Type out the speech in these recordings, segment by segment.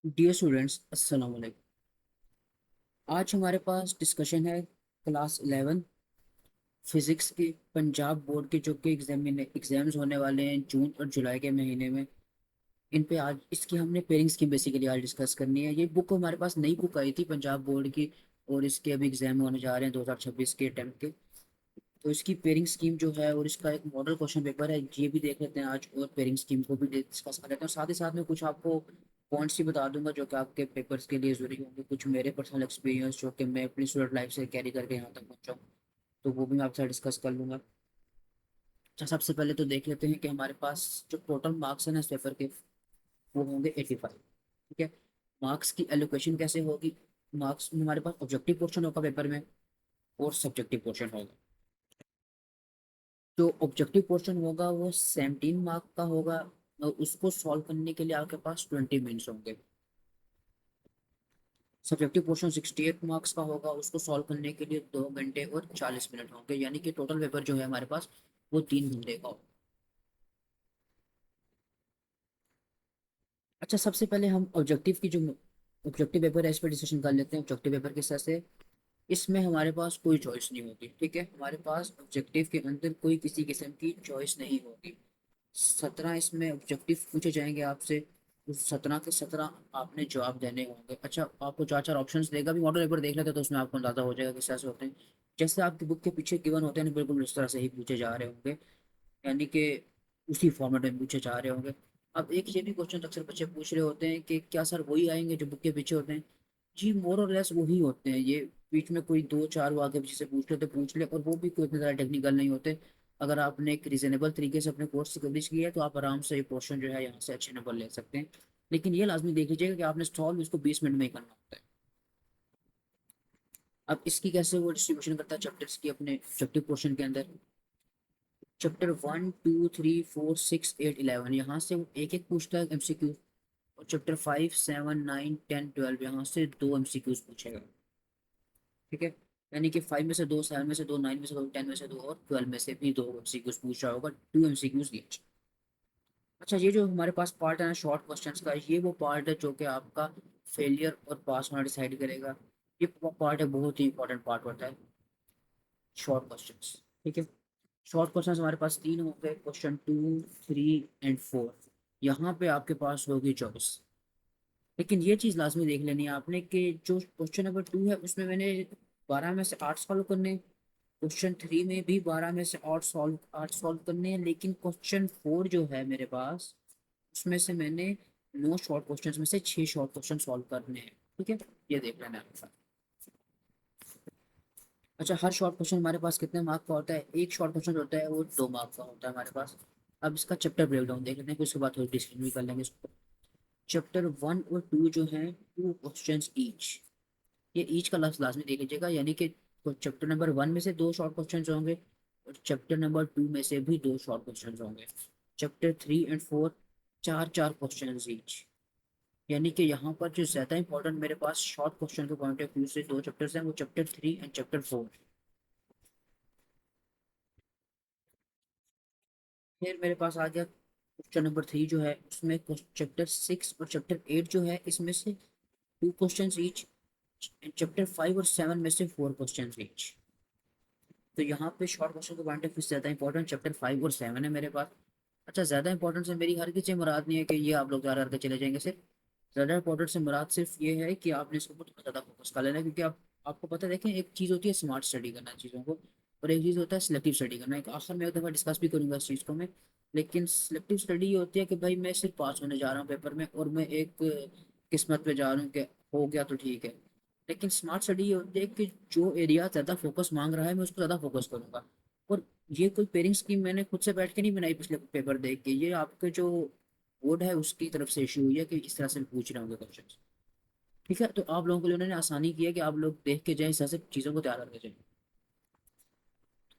Dear students, अस्सलाम वालेकुम। आज हमारे पास डिस्कशन है क्लास 11 फिजिक्स के पंजाब बोर्ड के जो कि एग्जाम्स होने वाले हैं जून और जुलाई के महीने में। इन पे आज इसकी हमने पेयरिंग स्कीम बेसिकली आज डिस्कस करनी है। ये बुक हमारे पास नई बुक आई थी पंजाब बोर्ड की, और इसके अभी एग्जाम होने जा रहे हैं 2026 के अटेम्प्ट के। तो इसकी पेयरिंग स्कीम जो है और इसका एक मॉडल क्वेश्चन पेपर है, ये भी देख लेते हैं आज, और पेयरिंग स्कीम को भी डिस्कस कर लेते हैं। साथ ही साथ में कुछ आपको पॉइंट्स ही बता दूंगा जो कि आपके पेपर्स के लिए जरूरी होंगे, कुछ मेरे पर्सनल एक्सपीरियंस जो कि मैं अपनी स्टूडेंट लाइफ से कैरी करके यहाँ तक पहुँचा हूँ, तो वो भी मैं आपसे डिस्कस कर लूंगा। अच्छा, सबसे पहले तो देख लेते हैं कि हमारे पास जो टोटल मार्क्स हैं ना इस पेपर के, वो होंगे 85। ठीक है। मार्क्स की एलोकेशन कैसे होगी? मार्क्स में हमारे पास ऑब्जेक्टिव पोर्शन होगा पेपर में, और सब्जेक्टिव पोर्शन होगा। जो ऑब्जेक्टिव पोर्शन होगा वो 17 मार्क का होगा, और उसको सॉल्व करने के लिए आपके पास 20 मिनट्स होंगे। सब्जेक्टिव पोर्शन 68 मार्क्स का होगा, उसको सॉल्व करने के लिए 2 घंटे और 40 मिनट होंगे, यानी कि टोटल पेपर जो है हमारे पास वो 3 घंटे का होगा। अच्छा, सबसे पहले हम ऑब्जेक्टिव की जो ऑब्जेक्टिव पेपर है इस पर डिस्कशन कर लेते हैं। ऑब्जेक्टिव पेपर किस तरह से, इसमें हमारे पास कोई चॉइस नहीं होती। ठीक है, हमारे पास ऑब्जेक्टिव के अंदर कोई किसी किस्म की चॉइस नहीं होगी। 17 इसमें ऑब्जेक्टिव पूछे जाएंगे आपसे, उस 17 के 17 आपने जवाब देने होंगे। अच्छा, आपको चार चार ऑप्शंस देगा, भी मॉडल पेपर देख लेते हैं तो उसमें आपको अंदाजा हो जाएगा किस तरह से होते हैं। जैसे आपकी बुक के पीछे गिवन होते हैं ना, बिल्कुल उस तरह से ही पूछे जा रहे होंगे, यानी कि उसी फॉर्मेट में पूछे जा रहे होंगे। अब एक ये भी क्वेश्चन अक्सर बच्चे पूछ रहे होते हैं कि क्या सर वही आएंगे जो बुक के पीछे होते हैं? जी, मोर और लेस वही होते हैं। ये बीच में कोई दो चार वो आगे पीछे से पूछ ले तो पूछ ले, और वो भी कोई इतने ज़्यादा टेक्निकल नहीं होते। अगर आपने एक रीजनेबल तरीके से अपने कोर्स की कवरेज की है तो आप आराम से ये पोर्शन जो है यहाँ से अच्छे नंबर ले सकते हैं। लेकिन ये लाजमी देख लीजिएगा कि आपने सॉल्व इसको 20 मिनट में ही करना होता है। अब इसकी कैसे वो डिस्ट्रीब्यूशन करता है चैप्टर्स की अपने ऑब्जेक्टिव पोर्शन के अंदर। चैप्टर 1 2 3 4 6 8 11, यहाँ से वो एक एक पूछता है एमसीक्यू। और चैप्टर 5 7 9 10 12, यहाँ से दो एमसीक्यूज पूछेगा। ठीक है, यानी कि 5 में से दो, 7 में से दो, 9 में से दो, 10 में से दो, और 12 में से भी दो एमसीक्यूज पूछ रहा होगा, 2 एमसीक्यूज ईच। अच्छा, ये जो हमारे पास पार्ट है ना शॉर्ट क्वेश्चंस का, ये वो पार्ट है जो कि आपका फेलियर और पास होना डिसाइड करेगा। ये पार्ट है, बहुत ही इंपॉर्टेंट पार्ट होता है शॉर्ट क्वेश्चंस। ठीक है, शॉर्ट क्वेश्चंस हमारे पास तीन होंगे, क्वेश्चन 2 3 एंड 4। यहाँ पे आपके पास होगी चॉइस। लेकिन ये चीज़ लाजमी देख लेनी है आपने कि जो क्वेश्चन नंबर 2 है उसमें मैंने 12 में से 8 सॉल्व करने हैं। क्वेश्चन 3 में भी 12 में से 8 सॉल्व करने हैं। लेकिन क्वेश्चन 4 जो है मेरे पास, उसमें से मैंने 9 शॉर्ट क्वेश्चन में से 6 शॉर्ट क्वेश्चन सॉल्व करने हैं। ठीक है, ये देख लेना है आपके साथ। अच्छा, हर शॉर्ट क्वेश्चन हमारे पास कितने मार्क का होता है? एक शॉर्ट क्वेश्चन होता है वो 2 मार्क का होता है हमारे पास। अब इसका चैप्टर ब्रेकडाउन देख लेते हैं, फिर उसके बाद थोड़ी डिस्कशन भी कर लेंगे इसको। चैप्टर 1 और 2 जो है 2 क्वेश्चन ईच। ये ईच का लफ्ज लाजमी देख लीजिएगा, यानी कि चैप्टर नंबर 1 में से दो शॉर्ट क्वेश्चन होंगे, और चैप्टर नंबर 2 में से भी दो शॉर्ट क्वेश्चन होंगे। चैप्टर 3 एंड 4 चार चार क्वेश्चन ईच। यानी कि यहाँ पर जो ज्यादा इंपॉर्टेंट मेरे पास शॉर्ट क्वेश्चन के पॉइंट ऑफ व्यू से दो चैप्टर्स हैं, वो चैप्टर 3 एंड चैप्टर 4। फिर मेरे पास आ गया क्वेश्चन नंबर 3 जो है, उसमें चैप्टर 6 और चैप्टर 8 जो है, इसमें से 2 क्वेश्चन ईच। चैप्टर 5 और 7 में से 4 क्वेश्चन ईच। तो यहाँ पे शॉर्ट क्वेश्चन के पॉइंट ऑफ व्यू से ज्यादा इंपॉर्टेंट चैप्टर 5 और 7 है मेरे पास। अच्छा, ज्यादा इंपॉर्टेंट से मेरी हर किसी मुराद नहीं है कि ये आप लोग ज्यादा करके चले जाएंगे। सिर्फ ज्यादा इंपॉर्टेंट से मुराद सिर्फ ये है कि आपने इसके ऊपर थोड़ा ज्यादा फोकस कर लेना है, क्योंकि आप आपको पता है, देखें, एक चीज़ होती है स्मार्ट स्टडी करना चीज़ों को, और एक चीज़ होता है सिलेक्टिव स्टडी करना। एक आखिर में एक दफ़ा डिस्कस भी करूंगा इस चीज़ को मैं। लेकिन सिलेक्टिव स्टडी ये होती है कि भाई मैं सिर्फ पास होने जा रहा हूँ पेपर में, और मैं एक किस्मत पे जा रहा हूँ कि हो गया तो ठीक है। लेकिन स्मार्ट स्टडी ये होती है कि जो एरिया ज़्यादा फोकस मांग रहा है मैं उसको ज़्यादा फोकस करूंगा। और ये कोई पेयरिंग स्कीम मैंने खुद से बैठ के नहीं बनाई पिछले पेपर देख के, ये आपके जो बोर्ड है उसकी तरफ से इशू हुई है कि इस तरह से पूछ रहे होंगे क्वेश्चन। ठीक है, तो आप लोगों के लिए उन्होंने आसानी की है कि आप लोग देख के जाएं, इस तरह से चीज़ों को तैयार करके जाएं।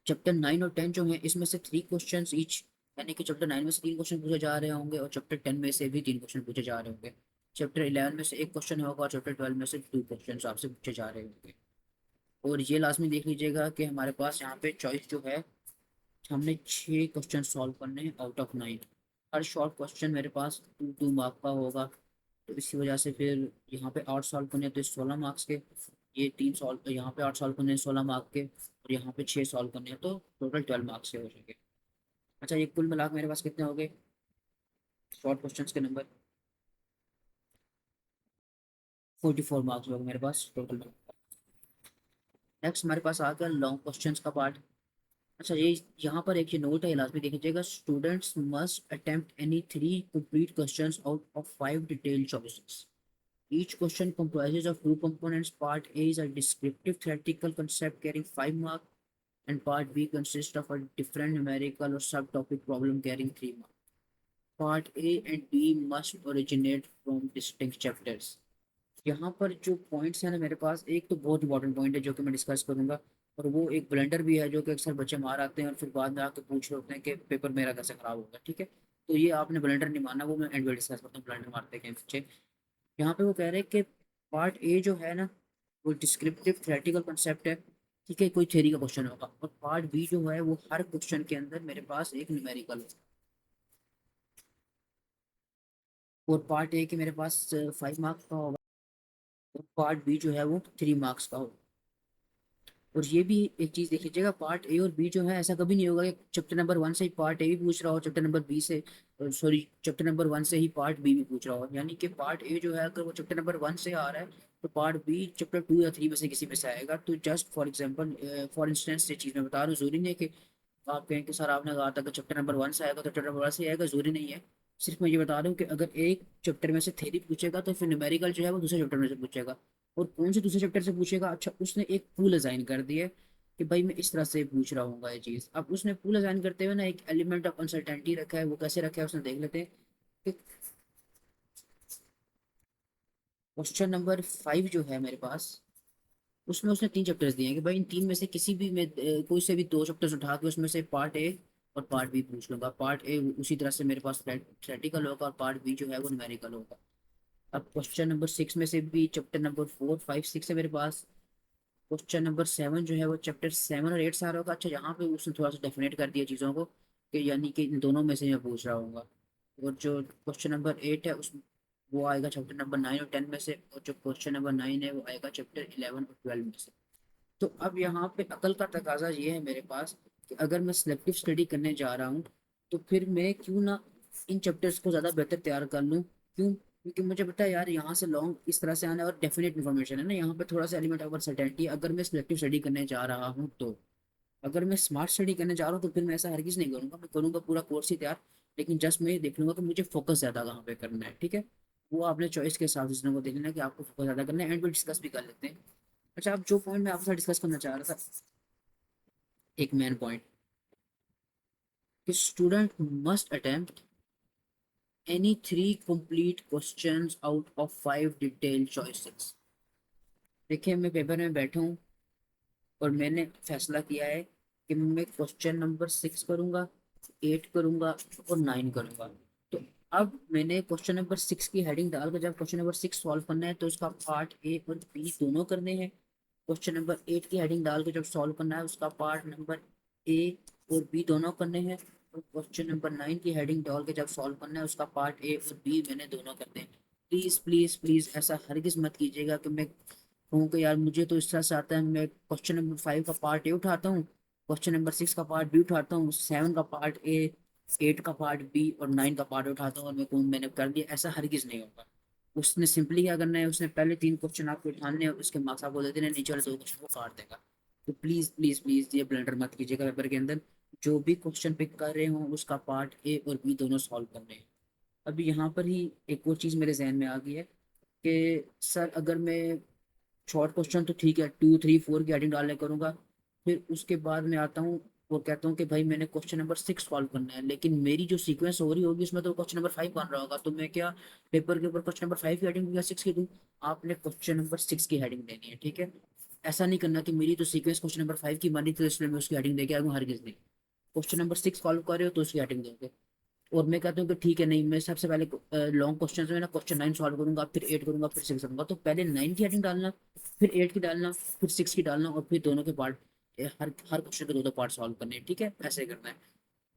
चैप्टर 9 और 10 जो है, इसमें से 3 क्वेश्चन ईच, यानी कि चैप्टर 9 में से 3 क्वेश्चन पूछे जा रहे होंगे, और चैप्टर 10 में से भी 3 क्वेश्चन पूछे जा रहे होंगे। चैप्टर 11 में से एक क्वेश्चन होगा, और चैप्टर 12 में से 2 क्वेश्चन आपसे पूछे जा रहे होंगे। और ये लाजमी देख लीजिएगा कि हमारे पास यहाँ पे चॉइस जो है, हमने 6 क्वेश्चन सॉल्व करने हैं out of 9। Her short question मेरे पास 2 2 मार्क का होगा। तो इसी वजह से फिर यहाँ पे 8 सॉल्व करने हैं तो 16 मार्क्स के, ये 3 सॉल्व, यहाँ पे 8 सॉल्व करने हैं 16 मार्क के, और यहाँ पे 6 सॉल्व करने हैं, तो टोटल 12 मार्क्स के हो जाएंगे। अच्छा, ये कुल मिला के मेरे पास कितने हो गए शॉर्ट क्वेश्चन के नंबर? 44 मार्क्स हो गए मेरे पास टोटल। नेक्स्ट हमारे पास आ गया लॉन्ग क्वेश्चंस का पार्ट। अच्छा, ये यहाँ पर एक ये नोट है, लास्ट में देखिएगा, students must attempt any 3 complete questions out of 5 detailed choices. Each question comprises of 2 components. Part A is a descriptive theoretical concept carrying 5 marks, and Part B consists of a different numerical or subtopic problem carrying 3 marks. Part A and B must originate from distinct chapters. यहाँ पर जो points हैं ना मेरे पास, एक तो बहुत important point है जो कि मैं डिस्कस करूंगा, और वो एक ब्लेंडर भी है जो कि अक्सर बच्चे मार आते हैं और फिर बाद में आके पूछ रहे होते हैं कि पेपर मेरा कैसे खराब होगा। ठीक है, तो ये आपने ब्लेंडर नहीं मानना, वो मैं एंड में डिस्कस करता हूँ ब्लेंडर मारते हैं बच्चे। यहाँ पे वो कह रहे हैं कि पार्ट ए जो है ना, वो डिस्क्रिप्टिव थ्योरेटिकल कंसेप्ट है। ठीक है, कोई थ्योरी का क्वेश्चन होगा, और पार्ट बी जो है वो हर क्वेश्चन के अंदर मेरे पास एक न्यूमेरिकल होगा, और पार्ट ए के मेरे पास 5 मार्क्स का होगा, और पार्ट बी जो है वो 3 मार्क्स का होगा। और ये भी एक चीज देख लीजिएगा, पार्ट ए और बी जो है, ऐसा कभी नहीं होगा कि चैप्टर नंबर 1 से ही पार्ट ए भी पूछ रहा हो, चैप्टर नंबर बी से, सॉरी, चैप्टर नंबर 1 से ही पार्ट बी भी पूछ रहा हो। यानी कि पार्ट ए जो है अगर वो चैप्टर नंबर 1 से आ रहा है, तो पार्ट बी चैप्टर 2 या 3 में से किसी में से आएगा। तो just for example, for instance ये चीज़ मैं बता रहा हूँ, जरूरी नहीं है कि आप कहें कि सर आपने कहा था कि चैप्टर नंबर 1 से आएगा तो चैप्टर नंबर 1 से आएगा, जरूरी नहीं है। सिर्फ मैं ये बता रहा हूँ कि अगर एक चैप्टर में से थ्योरी पूछेगा तो फिर न्यूमेरिकल जो है वो दूसरे चैप्टर में से पूछेगा। और कौन से दूसरे चैप्टर से पूछेगा? अच्छा, उसने एक पूल असाइन कर दिया है कि भाई मैं इस तरह से पूछ रहा हूँ ये चीज़। अब उसने पूल असाइन करते हुए ना एक एलिमेंट ऑफ अनसर्टेनिटी रखा है, वो कैसे रखा है उसने देख लेते हैं कि क्वेश्चन नंबर 5 जो है मेरे पास, उसमें उसने 3 चैप्टर्स दिए हैं कि भाई इन तीन में से किसी भी में कोई से भी 2 चैप्टर्स उठा के उसमें से पार्ट ए और पार्ट बी पूछ लूंगा। पार्ट ए उसी तरह से मेरे पास थ्योरेटिकल होगा, और पार्ट बी जो है वो न्यूमेरिकल होगा। अब क्वेश्चन नंबर 6 में से भी चैप्टर नंबर 4, 5, 6 है मेरे पास। क्वेश्चन नंबर 7 जो है वो चैप्टर 7 और 8 से आ रहा होगा। अच्छा, यहाँ पे उसने थोड़ा सा डेफिनेट कर दिया चीज़ों को कि यानी कि इन दोनों में से मैं पूछ रहा हूँ। और जो क्वेश्चन नंबर 8 है उस वो आएगा चैप्टर नंबर 9 और 10 में से, और जो क्वेश्चन नंबर 9 है वो आएगा चैप्टर 11 और 12 में से। तो अब यहाँ पे अकल का तकाजा ये है मेरे पास कि अगर मैं सिलेक्टिव स्टडी करने जा रहा हूँ, तो फिर मैं क्यों ना इन चैप्टर्स को ज़्यादा बेहतर तैयार कर लूँ। क्यों? क्योंकि मुझे पता है यार यहाँ से लॉन्ग इस तरह से आना है, और डेफिनेट इन्फॉर्मेशन है ना, यहाँ पे थोड़ा सा एलिमेंट ऑफ अनसर्टेनिटी अगर मैं सिलेक्टिव स्टडी करने जा रहा हूँ तो। अगर मैं स्मार्ट स्टडी करने जा रहा हूँ तो फिर मैं ऐसा हरगिज़ नहीं करूँगा, मैं करूँगा पूरा कोर्स ही तैयार, लेकिन जस्ट मैं ये देख लूंगा कि मुझे फोकस ज़्यादा कहाँ पे करना है। ठीक है, वो आपने चॉइस के हिसाब से चीज़ों को देखना है कि आपको फोकस ज़्यादा करना है, एंड में डिस्कस भी कर लेते हैं। अच्छा, अब जो पॉइंट मैं आपके साथ डिस्कस करना चाह रहा था, एक मेन पॉइंट, कि student must attempt any 3 complete questions out of 5 detailed choices. देखिए, मैं पेपर में बैठा हूँ और मैंने फैसला किया है कि मैं क्वेश्चन नंबर 6 करूँगा, 8 करूँगा और 9 करूँगा। तो अब मैंने क्वेश्चन नंबर 6 की हेडिंग डालकर जब क्वेश्चन नंबर 6 सॉल्व करना है तो उसका पार्ट ए और बी दोनों करने हैं। क्वेश्चन नंबर 8 की हेडिंग डाल के जब सॉल्व करना है उसका पार्ट नंबर ए और बी दोनों करने हैं। और क्वेश्चन नंबर 9 की हेडिंग डाल के जब सॉल्व करना है उसका पार्ट ए और बी मैंने दोनों करने हैं। प्लीज़ प्लीज़ प्लीज़ ऐसा हरगिज़ मत कीजिएगा कि मैं कहूँ कि यार मुझे तो इस तरह से आता है, मैं क्वेश्चन नंबर 5 का पार्ट ए उठाता हूँ, क्वेश्चन नंबर 6 का पार्ट बी उठाता हूँ, 7 का पार्ट ए, 8 का पार्ट बी और 9 का पार्ट उठाता हूँ, और मैं कहूँ मैंने कर दिया। ऐसा हरगिज़ नहीं होगा। उसने सिंपली क्या करना है, उसने पहले 3 क्वेश्चन आपको उठाने हैं और उसके मार्क्स आपको दे देने, नीचे वाले 2 क्वेश्चन को काट देगा। तो प्लीज़ प्लीज़ प्लीज़ ये ब्लंडर मत कीजिएगा पेपर के अंदर। जो भी क्वेश्चन पिक कर रहे हो उसका पार्ट ए और बी दोनों सॉल्व करने हैं। अभी यहाँ पर ही एक और चीज़ मेरे जहन में आ गई है कि सर अगर मैं शॉर्ट क्वेश्चन तो ठीक है 2, 3, 4 की हेडिंग डालने करूँगा, फिर उसके बाद मैं आता हूँ और कहता हूँ कि भाई मैंने क्वेश्चन नंबर 6 सॉल्व करना है, लेकिन मेरी जो सीक्वेंस हो रही होगी उसमें तो क्वेश्चन नंबर 5 बन रहा होगा, तो मैं क्या पेपर के ऊपर क्वेश्चन नंबर 5 की हेडिंग दूँ या 6 की दूँ? आपने क्वेश्चन नंबर 6 की हेडिंग देनी है। ठीक है, ऐसा नहीं करना कि मेरी तो सीक्वेंस क्वेश्चन नंबर 5 की बनी तो इसलिए मैं उसकी हेडिंग दे के आऊँ, हरगिज़ नहीं। क्वेश्चन नंबर 6 सॉल्व कर रहे हो तो उसकी हेडिंग दोगे। और मैं कहता हूँ कि ठीक है, नहीं मैं सबसे पहले लॉन्ग क्वेश्चन में ना क्वेश्चन 9 सॉल्व करूंगा, फिर 8 करूंगा, फिर 6 करूंगा। तो पहले 9 की हेडिंग डालना, फिर 8 की डालना, फिर 6 की डालना, और फिर दोनों के पार्ट, हर हर क्वेश्चन के 2 2 पार्ट सॉल्व करने हैं। ठीक है, ऐसे करना है।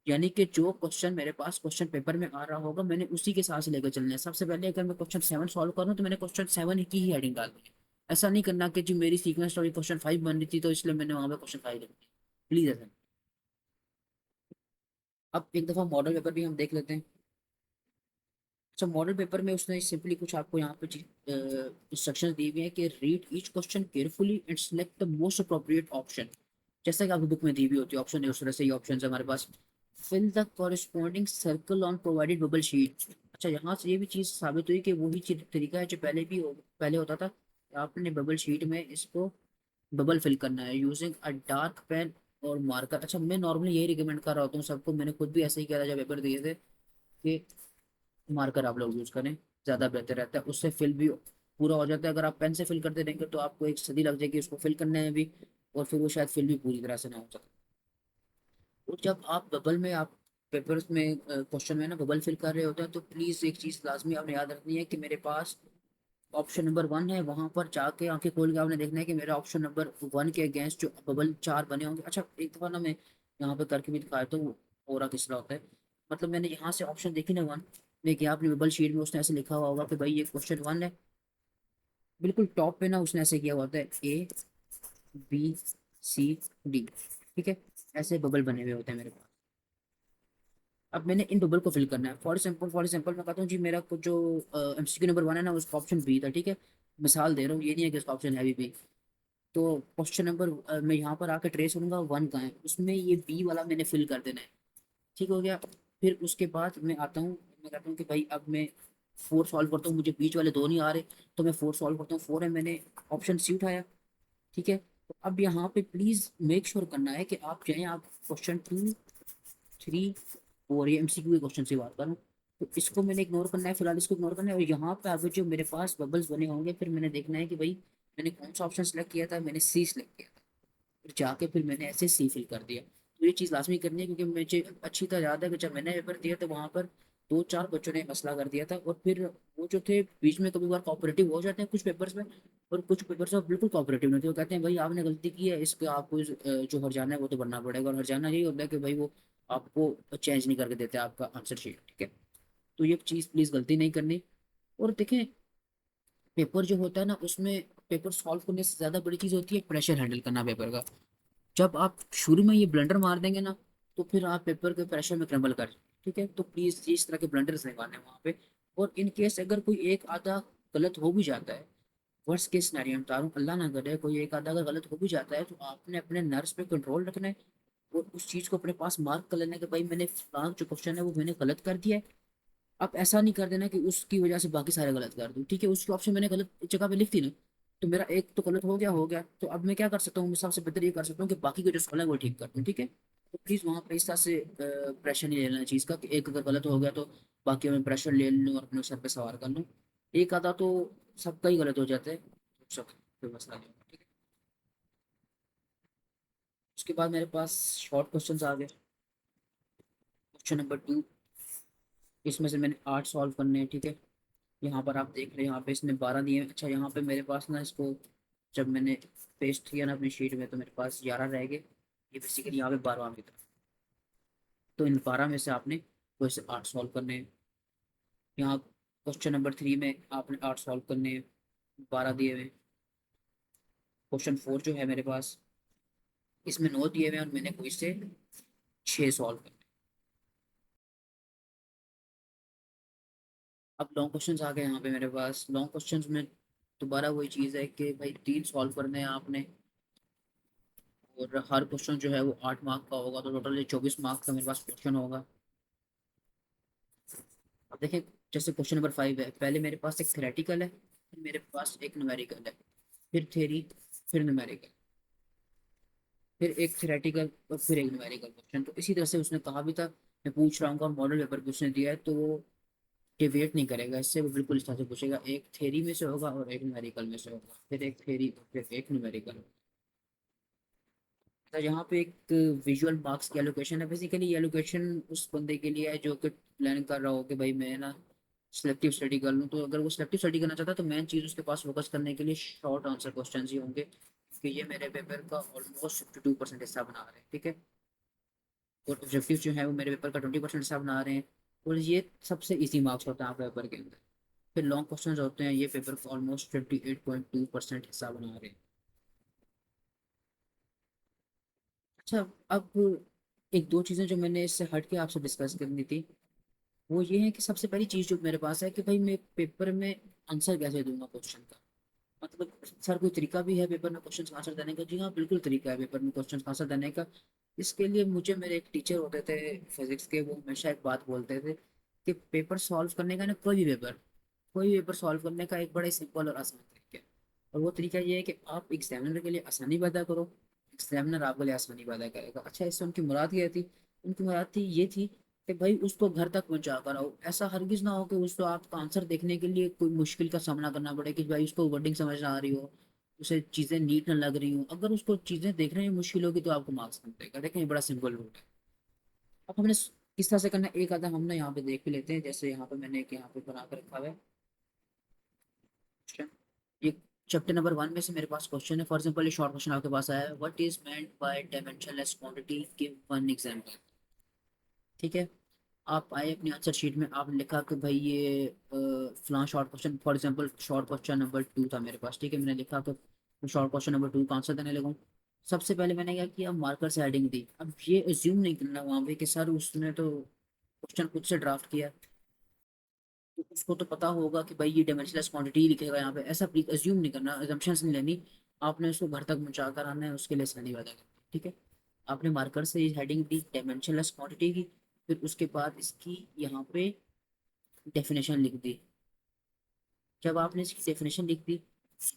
यानी कि जो क्वेश्चन मेरे पास क्वेश्चन पेपर में आ रहा होगा मैंने उसी के हिसाब से लेकर चलना है। सबसे पहले अगर मैं क्वेश्चन 7 सॉल्व करूँ तो मैंने क्वेश्चन 7 की ही हेडिंग डालनी है। ऐसा नहीं करना कि जो मेरी सीक्वेंस स्टोरी क्वेश्चन 5 बन रही थी तो इसलिए मैंने वहां पे क्वेश्चन 5 लिख दिया। प्लीज ऐसा नहीं। अब एक दफा मॉडल पेपर भी हम देख लेते हैं। अच्छा, मॉडल पेपर में उसने सिंपली कुछ आपको यहाँ पे इंस्ट्रक्शंस दी हुई है कि read each question carefully and select the most appropriate option. जैसा कि आपकी बुक में दी हुई होती है ऑप्शन है, उस तरह से ये ऑप्शन है हमारे पास। Fill the corresponding circle on provided bubble sheet. अच्छा, यहाँ से ये भी चीज़ साबित हुई कि वही तरीका है जो पहले होता था। आपने बबल शीट में इसको बबल फिल करना है यूजिंग अ डार्क पेन और मार्कर। अच्छा, मैं नॉर्मली यही रिकमेंड कर रहा होता हूँ सबको, मैंने खुद भी ऐसे ही किया था जब पेपर दिए थे कि मार्कर आप लोग यूज करें, ज़्यादा बेहतर रहता है। उससे फिल भी पूरा हो जाता है। अगर आप पेन से फिल करते रहेंगे तो आपको एक सदी लग जाएगी उसको फिल करने में भी, और फिर वो शायद फिल भी पूरी तरह से ना हो सके। और जब आप बबल में आप पेपर्स में क्वेश्चन में ना बबल फिल कर रहे होते हैं तो प्लीज़ एक चीज़ लाजमी आपने याद रखनी है कि मेरे पास ऑप्शन नंबर 1 है, वहां पर जाके आंखें खोल के आपने देखना है कि मेरा ऑप्शन नंबर 1 के अगेंस्ट जो बबल 4 बने होंगे। अच्छा, एक दफा ना मैं यहाँ पे करके भी दिखाया तो हो रहा किस तरह होता है। मतलब मैंने यहाँ से ऑप्शन देखी ना 1, मैं क्या अपनी बबल शीट में उसने ऐसे लिखा हुआ होगा कि भाई ये क्वेश्चन 1 है। बिल्कुल टॉप पे ना उसने ऐसे किया हुआ होता है A B C D। ठीक है, ऐसे बबल बने हुए होते हैं मेरे पास। अब मैंने इन बबल को फिल करना है। फॉर एग्जाम्पल मैं कहता हूँ जी मेरा कुछ जो एमसीक्यू नंबर 1 है ना उसका ऑप्शन बी था। ठीक है, मिसाल दे रहा हूँ, ये नहीं है कि उसका ऑप्शन है भी। तो क्वेश्चन नंबर मैं यहाँ पर आकर ट्रेस करूंगा 1 का है, उसमें ये बी वाला मैंने फिल कर देना है। ठीक हो गया। फिर उसके बाद मैं आता हूँ, मैं कहता हूँ कि भाई अब मैं 4 सॉल्व करता हूँ, मुझे बीच वाले दो नहीं आ रहे तो मैं 4 सॉल्व करता हूँ। 4 है, मैंने ऑप्शन सी उठाया। ठीक है, तो अब यहाँ पे प्लीज मेक श्योर करना है कि आप चाहें आप क्वेश्चन 2 3 और ये एमसीक्यू के क्वेश्चन से बात करूँ तो इसको मैंने इग्नोर करना है, फिलहाल इसको इग्नोर करना है। और यहाँ पे आगे जो मेरे पास बबल्स बने होंगे फिर मैंने देखना है कि भाई मैंने कौन सा ऑप्शन सेलेक्ट किया था, मैंने सी सेलेक्ट किया था। फिर जाके फिर मैंने ऐसे सी फिल कर दिया। तो ये चीज़ लाजमी करनी है क्योंकि मुझे अच्छी तरह याद है कि जब मैंने पेपर दिया तो वहाँ पर 2-4 बच्चों ने मसला कर दिया था। और फिर वो जो थे बीच में कभी बार कोऑपरेटिव हो जाते हैं कुछ पेपर्स में, और कुछ पेपर्स में बिल्कुल कोऑपरेटिव नहीं होते। वो कहते हैं भाई आपने गलती की है, इसके आपको जो हर्जाना है वो तो भरना पड़ेगा। और हर्जाना यही होता है कि भाई वो आपको चेंज नहीं करके देते आपका आंसर शीट। ठीक है, तो ये चीज़ प्लीज़ गलती नहीं करनी। और देखें, पेपर जो होता है ना उसमें पेपर सॉल्व करने से ज़्यादा बड़ी चीज़ होती है प्रेशर हैंडल करना पेपर का। जब आप शुरू में ये ब्लंडर मार देंगे ना तो फिर आप पेपर के प्रेशर में क्रम्बल कर। ठीक है, तो प्लीज़ इस तरह के ब्लंडर्स नहीं मारने वहाँ पे। और इन केस अगर कोई एक आधा गलत हो भी जाता है, वर्स्ट केस सिनेरियो बता रहा हूँ, अल्लाह ना करे कोई एक आधा अगर गलत हो भी जाता है तो आपने अपने नर्व्स पे कंट्रोल रखना है। और उस चीज़ को अपने पास मार्क कर लेना है कि भाई मैंने फलां जो क्वेश्चन है वो मैंने गलत कर दिया है। आप ऐसा नहीं कर देना कि उसकी वजह से बाकी सारे गलत कर दूं। ठीक है, उसकी ऑप्शन मैंने गलत जगह पे लिख दी ना, तो मेरा एक तो गलत हो गया तो अब मैं क्या कर सकता हूँ, मैं सबसे बेहतर ये कर सकता हूँ कि बाकी के जो सवाल है वो ठीक कर दूँ। ठीक है, तो प्लीज़ वहाँ पे इस तरह से प्रेशर नहीं लेना चीज़ का कि एक अगर गलत हो गया तो बाकी में प्रेशर ले लूँ और अपने सर पे सवार कर लूँ। एक आधा तो सबका ही गलत हो जाता है, तो सब कोई मसला नहीं होगा। ठीक है, उसके बाद मेरे पास शॉर्ट क्वेश्चन आ गए। क्वेश्चन नंबर 2, इसमें से मैंने 8 सॉल्व करने हैं। ठीक है, यहाँ पर आप देख रहे हैं यहाँ पे इसने 12 दिए हैं। अच्छा, यहाँ पे मेरे पास ना इसको जब मैंने पेस्ट किया ना अपनी शीट में तो मेरे पास 11 रह गए। ये बेसिकली यहाँ पे 12 की तरफ। तो इन 12 में से आपने कोई से 8 सॉल्व करने हैं। यहाँ क्वेश्चन नंबर 3 में आपने 8 सॉल्व करने हैं, 12 दिए हुए हैं। क्वेश्चन 4 जो है मेरे पास इसमें 9 दिए हुए हैं और मैंने कोई से 6 सॉल्व करने हैं। अब लॉन्ग क्वेश्चन आ गए यहाँ पे मेरे पास। लॉन्ग क्वेश्चन में दोबारा वही चीज़ है कि भाई 3 सॉल्व करने हैं आपने, और हर क्वेश्चन जो है वो 8 मार्क का होगा, तो टोटल 24 मार्क का मेरे पास क्वेश्चन होगा। अब देखें, जैसे क्वेश्चन नंबर 5 है, पहले मेरे पास एक थ्योरेटिकल है, फिर मेरे पास एक न्यूमेरिकल है, फिर थ्योरी, फिर न्यूमेरिकल, फिर एक थ्योरेटिकल और फिर एक न्यूमेरिकल क्वेश्चन। तो इसी तरह से उसने कहा भी था मैं पूछ रहा हूँ और मॉडल पेपर भी उसने दिया है तो वो डिवेट नहीं करेगा इससे, वो बिल्कुल इस तरह से पूछेगा, एक थ्योरी में से होगा और एक न्यूमेरिकल में से होगा, फिर एक थ्योरी फिर एक न्यूमेरिकल। तो यहाँ पे एक विजुअल मार्क्स की एलोकेशन है। बेसिकली ये एलोकेशन उस बंदे के लिए है जो कि प्लान कर रहा हो कि भाई मैं ना सिलेक्टिव स्टडी कर लूँ। तो अगर वो सिलेक्टिव स्टडी करना चाहता है तो मेन चीज़ उसके पास फोकस करने के लिए शॉर्ट आंसर क्वेश्चन ही होंगे, क्योंकि ये मेरे पेपर का ऑलमोस्ट 52% हिस्सा बना रहे हैं। ठीक है, और ऑब्जेक्टिव जो है वो मेरे पेपर का 20% हिसाब बना रहे हैं। और ये सबसे इजी मार्क्स होता है पेपर के अंदर। फिर लॉन्ग क्वेश्चन होते हैं, ये पेपर को ऑलमोस्ट 58.2% हिस्सा बना रहे हैं। अच्छा, अब एक दो चीज़ें जो मैंने इससे हट के आपसे डिस्कस करनी थी, वो ये है कि सबसे पहली चीज़ जो मेरे पास है कि भाई मैं पेपर में आंसर कैसे दूंगा क्वेश्चन का। मतलब सर कोई तरीका भी है पेपर में क्वेश्चन का आंसर देने का? जी हाँ, बिल्कुल तरीका है पेपर में क्वेश्चन का आंसर देने का। इसके लिए मुझे मेरे एक टीचर होते थे फिजिक्स के, वो हमेशा एक बात बोलते थे कि पेपर सॉल्व करने का ना, कोई भी पेपर सॉल्व करने का एक बड़ा ही सिंपल और आसान तरीका है। और वो तरीका ये है कि आप एग्जामिनर के लिए आसानी पैदा करो, एग्जामिनर आपके लिए आसानी पैदा करेगा। अच्छा, इससे उनकी मुराद क्या थी? उनकी मुराद थी ये थी कि भाई उसको घर तक पहुंचा कर आओ। ऐसा हरगिज ना हो कि उसको आपका आंसर देखने के लिए कोई मुश्किल का सामना करना पड़े, कि भाई उसको वर्डिंग समझ ना आ रही हो, उसे चीज़ें नीट ना लग रही हो। अगर उसको चीज़ें देखने में मुश्किल होगी तो आपको मार्क्स कम देगा। देखें, ये बड़ा सिंपल रूल है। अब हमने किस तरह से करना है, एक आधा हम ना यहाँ पे देख भी लेते हैं। जैसे यहाँ पे मैंने एक यहाँ पे बना कर रखा हुआ है क्वेश्चन। ये चैप्टर नंबर 1 में से मेरे पास क्वेश्चन है। फॉर एग्जाम्पल, ये शॉर्ट क्वेश्चन आपके पास आया है, what is meant by dimensionless quantity, give one example. ठीक है, आप आए अपनी आंसर शीट में, आपने लिखा कि भाई ये फलां short question, for example short question number 2 था मेरे पास। ठीक है, मैंने लिखा कि शॉर्ट क्वेश्चन नंबर 2 का आंसर देने लगूँ। सबसे पहले मैंने क्या किया, मार्कर से हेडिंग दी। अब ये एज्यूम नहीं करना वहाँ पे कि सर उसने तो क्वेश्चन खुद से ड्राफ्ट किया, तो उसको तो पता होगा कि भाई ये डायमेंशनलेस क्वांटिटी लिखेगा यहाँ पे। ऐसा प्लीज अज्यूम नहीं करना, assumptions नहीं लेनी। आपने उसको घर तक पहुंचा कर आना है, उसके लिए सही वादा करनी है। ठीक है, आपने मार्कर से हेडिंग दी डायमेंशनलेस क्वांटिटी की। फिर उसके बाद इसकी यहाँ पे डेफिनेशन लिख दी। जब आपने इसकी डेफिनेशन लिख दी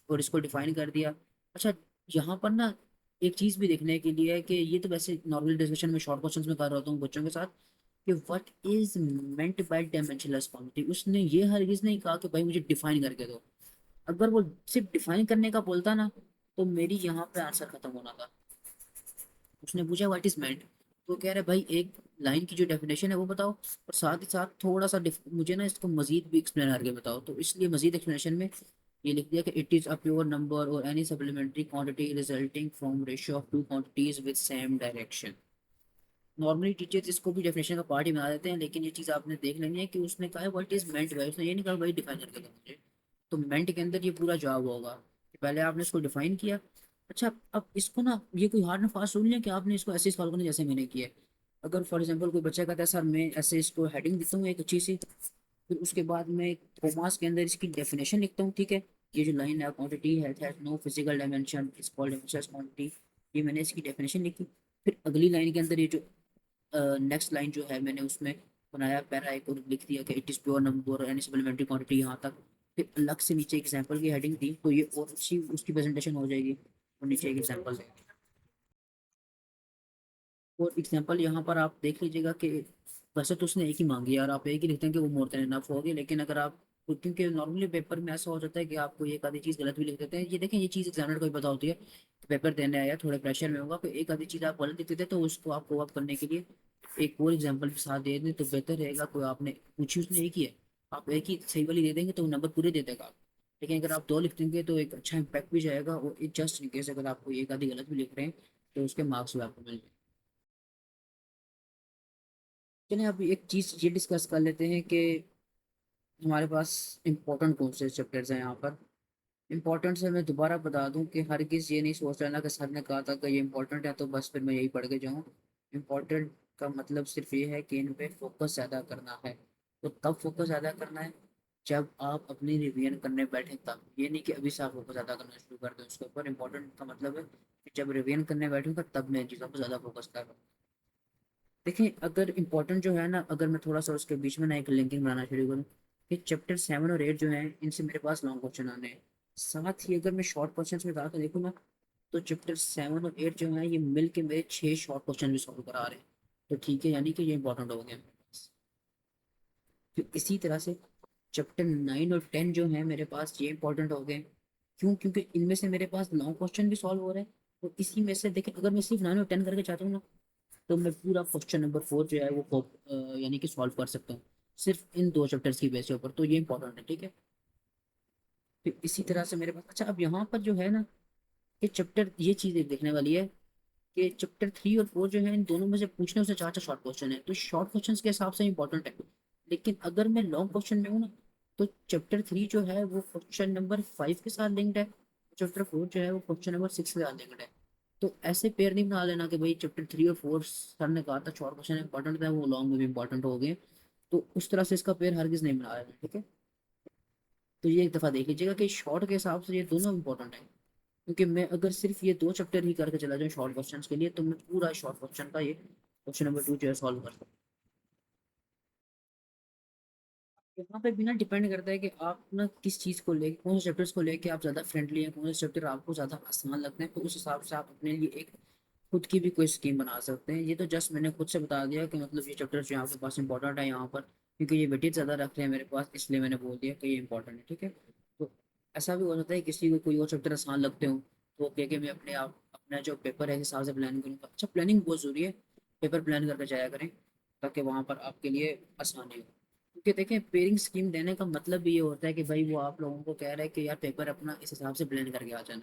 और इसको डिफाइन कर दिया। अच्छा, यहाँ पर ना एक चीज़ भी देखने के लिए है कि ये तो वैसे नॉर्मल डिस्कशन में शॉर्ट क्वेश्चंस में कर रहा हूँ बच्चों के साथ, कि what is meant by dimensionless quantity. उसने ये हरगिज नहीं कहा कि भाई मुझे डिफाइन करके दो। अगर वो सिर्फ डिफाइन करने का बोलता ना, तो मेरी यहाँ पे आंसर खत्म होना था। उसने पूछा व्हाट इज मेंट, तो कह रहे भाई एक लाइन की जो डेफिनेशन है वो बताओ, और साथ ही साथ थोड़ा सा मुझे ना इसको मजीद भी एक्सप्लेन करके बताओ। तो इसलिए मजीद एक्सप्लेनेशन में ये लिख दिया कि it is a pure number और any supplementary quantity resulting from ratio of two quantities with same direction. Normally teachers इसको भी डेफिनेशन का पार्ट ही बना देते हैं, लेकिन ये चीज़ आपने देख लेनी है कि उसने कहा है व्हाट इज मेंट बाय, उसने ये नहीं कहा भाई डिफाइन करके दो मुझे। तो मेंट के अंदर ये पूरा जवाब होगा कि पहले आपने इसको डिफाइन किया। अच्छा, अब इसको ना ये कोई हार्ड एंड फास्ट रूल नहीं है कि आपने इसको ऐसे सॉल्व करना जैसे मैंने किया है। अगर फॉर एग्जांपल कोई बच्चा कहता है सर मैं ऐसे इसको हेडिंग देता हूँ एक अच्छी सी, फिर उसके बाद मैं कॉमास के अंदर इसकी डेफिनेशन लिखता हूँ। ठीक है, ये जो लाइन है, quantity has no physical dimension is called dimensionless quantity, ये मैंने इसकी डेफिनेशन लिखी। फिर अगली लाइन के अंदर ये जो नेक्स्ट लाइन जो है मैंने उसमें बनाया पैरा एक और लिख दिया कि इट इज़ प्योर नंबर और एनी सप्लीमेंट्री क्वांटिटी यहाँ तक। फिर अलग से नीचे एग्जांपल की हेडिंग दी, तो ये और अच्छी उसकी प्रेजेंटेशन हो जाएगी। और नीचे एक एग्जांपल है, और एग्जांपल यहाँ पर आप देख लीजिएगा कि वैसे तो उसने एक ही मांगी है और आप एक ही लिखते हैं कि वो मोर देन इनफ होगी। लेकिन अगर आप, क्योंकि नॉर्मली पेपर में ऐसा हो जाता है कि आपको एक आधी चीज़ गलत भी लिख देते हैं। ये देखें, ये चीज़ एग्जामिनर को भी पता होती है कि पेपर देने आया थोड़े प्रेशर में होगा, तो एक आधी चीज़ आप गलत लिख देते हैं, तो उसको आप कवर अप करने के लिए एक और एग्जाम्पल के साथ दे दें तो बेहतर रहेगा। कोई आपने पूछी उसने एक ही है, आप एक ही सही वाली दे देंगे तो नंबर पूरे दे देगा। लेकिन अगर आप दो लिख देंगे तो एक अच्छा इम्पैक्ट भी जाएगा, और जस्ट इन केस अगर आपको एक आधी गलत भी लिख रहे हैं तो उसके मार्क्स भी आपको मिल जाएंगे। चलिए अब एक चीज़ ये डिस्कस कर लेते हैं कि हमारे पास इंपॉर्टेंट कौन से चैप्टर्स हैं यहाँ पर। इंपॉर्टेंट से मैं दोबारा बता दूं कि हर किस ये नहीं सोच रहा ना कि सर ने कहा था कि ये इंपॉर्टेंट है तो बस फिर मैं यही पढ़ के जाऊँ। इंपॉर्टेंट का मतलब सिर्फ ये है कि इन पे फोकस ज़्यादा करना है। तो तब फोकस ज़्यादा करना है जब आप अपनी रिवीजन करने बैठे, तब। ये नहीं कि अभी से आप फोकस ज़्यादा करना शुरू कर दें उसके ऊपर। इंपॉर्टेंट का मतलब है कि जब रिवीजन करने बैठूंगा तब मैं इन चीज़ों पर ज़्यादा फोकस कर रहा हूँ। देखिए, अगर इम्पोर्टेंट जो है ना, अगर मैं थोड़ा सा उसके बीच में ना एक लिंकिंग बनाना शुरू करूँ कि चैप्टर 7 और 8 जो है इनसे मेरे पास लॉन्ग क्वेश्चन आने हैं। साथ ही अगर मैं शॉर्ट क्वेश्चन में जाकर देखूँ ना, तो चैप्टर 7 और 8 जो है ये मिल के मेरे 6 शॉर्ट क्वेश्चन भी सॉल्व करा रहे हैं। तो ठीक है, यानी कि ये इंपॉर्टेंट हो गया मेरे पास। फिर इसी तरह से चैप्टर 9 और 10 जो है मेरे पास ये इंपॉर्टेंट हो गए। क्यों? क्योंकि इनमें से मेरे पास लॉन्ग क्वेश्चन भी सॉल्व हो रहे हैं। और इसी में से देखें, अगर मैं सिर्फ 9 और 10 करके चाहता हूँ ना, तो मैं पूरा क्वेश्चन नंबर 4 जो है वो यानी कि सॉल्व कर सकता हूँ सिर्फ इन दो चैप्टर्स की बेस के ऊपर। तो ये इंपॉर्टेंट है, ठीक है। फिर इसी तरह से मेरे पास, अच्छा अब यहाँ पर जो है ना, ये चैप्टर, ये चीज़ एक देखने वाली है कि चैप्टर 3 और 4 जो है इन दोनों में से पूछने से 4 4 शॉर्ट क्वेश्चन है, तो शॉर्ट क्वेश्चन के हिसाब से इंपॉर्टेंट है। लेकिन अगर मैं लॉन्ग क्वेश्चन में हूँ ना, तो चैप्टर 3 जो है वो क्वेश्चन नंबर 5 के साथ लिंक्ड है, चैप्टर 4 जो है वो क्वेश्चन नंबर 6 के साथ लिंक्ड है। तो ऐसे पेयर नहीं बना लेना कि भाई चैप्टर 3 और 4 सर ने कहा था शॉर्ट क्वेश्चन इंपॉर्टेंट था, वो लॉन्ग में भी इंपॉर्टेंट हो गए। तो उस तरह से इसका पेयर हरगिज नहीं बना लेना, ठीक है। तो ये एक दफ़ा देख लीजिएगा कि शॉर्ट के हिसाब से ये दोनों इंपॉर्टेंट है। क्योंकि मैं अगर सिर्फ ये 2 चैप्टर ही करके चला जाऊँ शॉर्ट क्वेश्चन के लिए, तो मैं पूरा शॉर्ट क्वेश्चन का ये क्वेश्चन नंबर 2 जो है सॉल्व कर सकता हूँ। यहाँ पे भी ना डिपेंड करता है कि आप ना किस चीज़ को लेके, कौन से चैप्टर्स को लेके आप ज़्यादा फ्रेंडली हैं, कौन से चैप्टर आपको ज़्यादा आसान लगते हैं, तो उस हिसाब से आप अपने लिए एक खुद की भी कोई स्कीम बना सकते हैं। ये तो जस्ट मैंने खुद से बता दिया कि मतलब ये चैप्टर्स जो आपके पास इंपॉर्टेंट है यहाँ पर, क्योंकि ये वेटेज ज़्यादा रख रहे हैं मेरे पास, इसलिए मैंने बोल दिया कि ये इंपॉर्टेंट है, ठीक है। तो ऐसा भी हो सकता है किसी को कोई और चैप्टर आसान लगते हो, तो कह के मैं अपने आप अपना जो पेपर है हिसाब से प्लान करूँगा। अच्छा, प्लानिंग बहुत ज़रूरी है, पेपर प्लान करके जाया करें ताकि वहाँ पर आपके लिए आसानी हो। क्योंकि देखें, पेयरिंग स्कीम देने का मतलब भी ये होता है कि भाई वो आप लोगों को कह रहा है कि यार पेपर अपना इस हिसाब से प्लान करके आ जाना।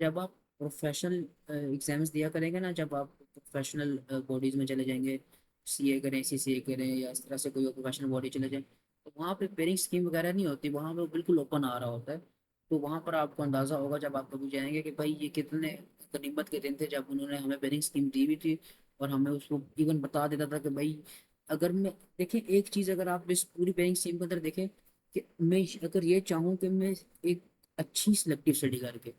जब आप प्रोफेशनल एग्जाम्स दिया करेंगे ना, जब आप प्रोफेशनल बॉडीज में चले जाएंगे, सीए करें, सीसीए करें, या इस तरह से कोई और प्रोफेशनल बॉडी चले जाएं, तो वहाँ पे पेयरिंग स्कीम वगैरह नहीं होती, वहाँ पे बिल्कुल ओपन आ रहा होता है। तो वहाँ पर आपको अंदाज़ा होगा जब आप कभी जाएंगे कि भाई ये कितने गनीमत के दिन थे जब उन्होंने हमें पेयरिंग स्कीम दी हुई थी, और हमें उसको इवन बता देता था कि भाई अगर मैं, देखें एक चीज़ अगर आप इस पूरी पेयरिंग स्कीम के अंदर देखें कि मैं अगर ये चाहूँ कि मैं एक अच्छी सिलेक्टिव स्टडी करके,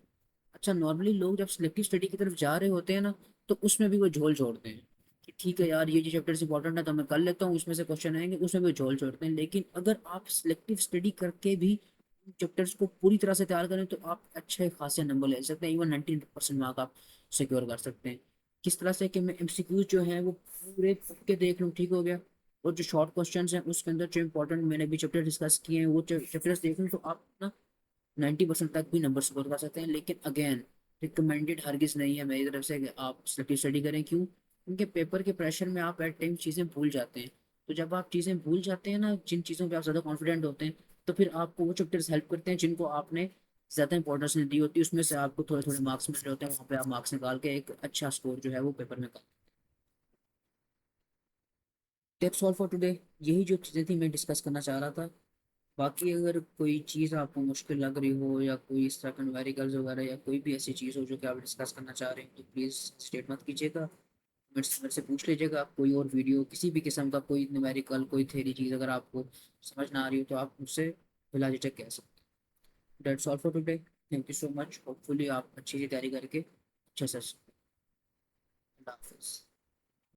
अच्छा नॉर्मली लोग जब सिलेक्टिव स्टडी की तरफ जा रहे होते हैं ना, तो उसमें भी वो झोल छोड़ते हैं कि ठीक है यार ये जो चैप्टर इंपॉर्टेंट है तो मैं कर लेता हूँ, उसमें से क्वेश्चन आएंगे, उसमें भी झोल छोड़ते हैं। लेकिन अगर आप सिलेक्टिव स्टडी करके भी चैप्टर्स को पूरी तरह से तैयार करें, तो आप अच्छे खासे नंबर ले सकते हैं, इवन 90% मार्क आप सिक्योर कर सकते हैं। किस तरह से कि मैं एमसीक्यूज जो है वो पूरे पढ़ के देख लूँ, ठीक हो गया, और जो शॉर्ट क्वेश्चन हैं उसके अंदर जो इंपॉर्टेंट मैंने भी चैप्टर डिस्कस किए हैं वो चैप्टर्स देख लूँ, तो आप ना 90% तक भी नंबर स्कोर कर सकते हैं। लेकिन अगेन, रिकमेंडेड हरगिज नहीं है मेरी तरफ से कि आप सिलेक्टिव स्टडी करें। क्यों? क्योंकि पेपर के प्रेशर में आप एट टाइम चीज़ें भूल जाते हैं। तो जब आप चीज़ें भूल जाते हैं ना, जिन चीज़ों पे आप ज़्यादा कॉन्फिडेंट होते हैं, तो फिर आपको वो चैप्टर्स हेल्प करते हैं जिनको आपने ज़्यादा इंपॉर्टेंस नहीं दी होती, उसमें से आपको थोड़े थोड़े मार्क्स मिल रहे होते हैं, वहाँ पे आप मार्क्स निकाल के एक अच्छा स्कोर जो है वो पेपर में कर। That's all for today. यही जो चीज़ें थी मैं डिस्कस करना चाह रहा था। बाकी अगर कोई चीज़ आपको मुश्किल लग रही हो, या कोई इस तरह का न्यूमेरिकल्स वगैरह, या कोई भी ऐसी चीज़ हो जो कि आप डिस्कस करना चाह रहे हैं, तो प्लीज़ स्टेट मत कीजिएगा, मेरे से पूछ लीजिएगा। आप कोई और वीडियो किसी भी किस्म का कोई न्यूमेरिकल कोई थेरी चीज़ अगर आपको समझ ना आ रही हो, तो आप मुझसे बिला झिझक कह सकते हैं। That's all for today. Thank you so much. Hopefully आप अच्छी सी तैयारी करके अच्छे से। अल्लाह हाफिज़।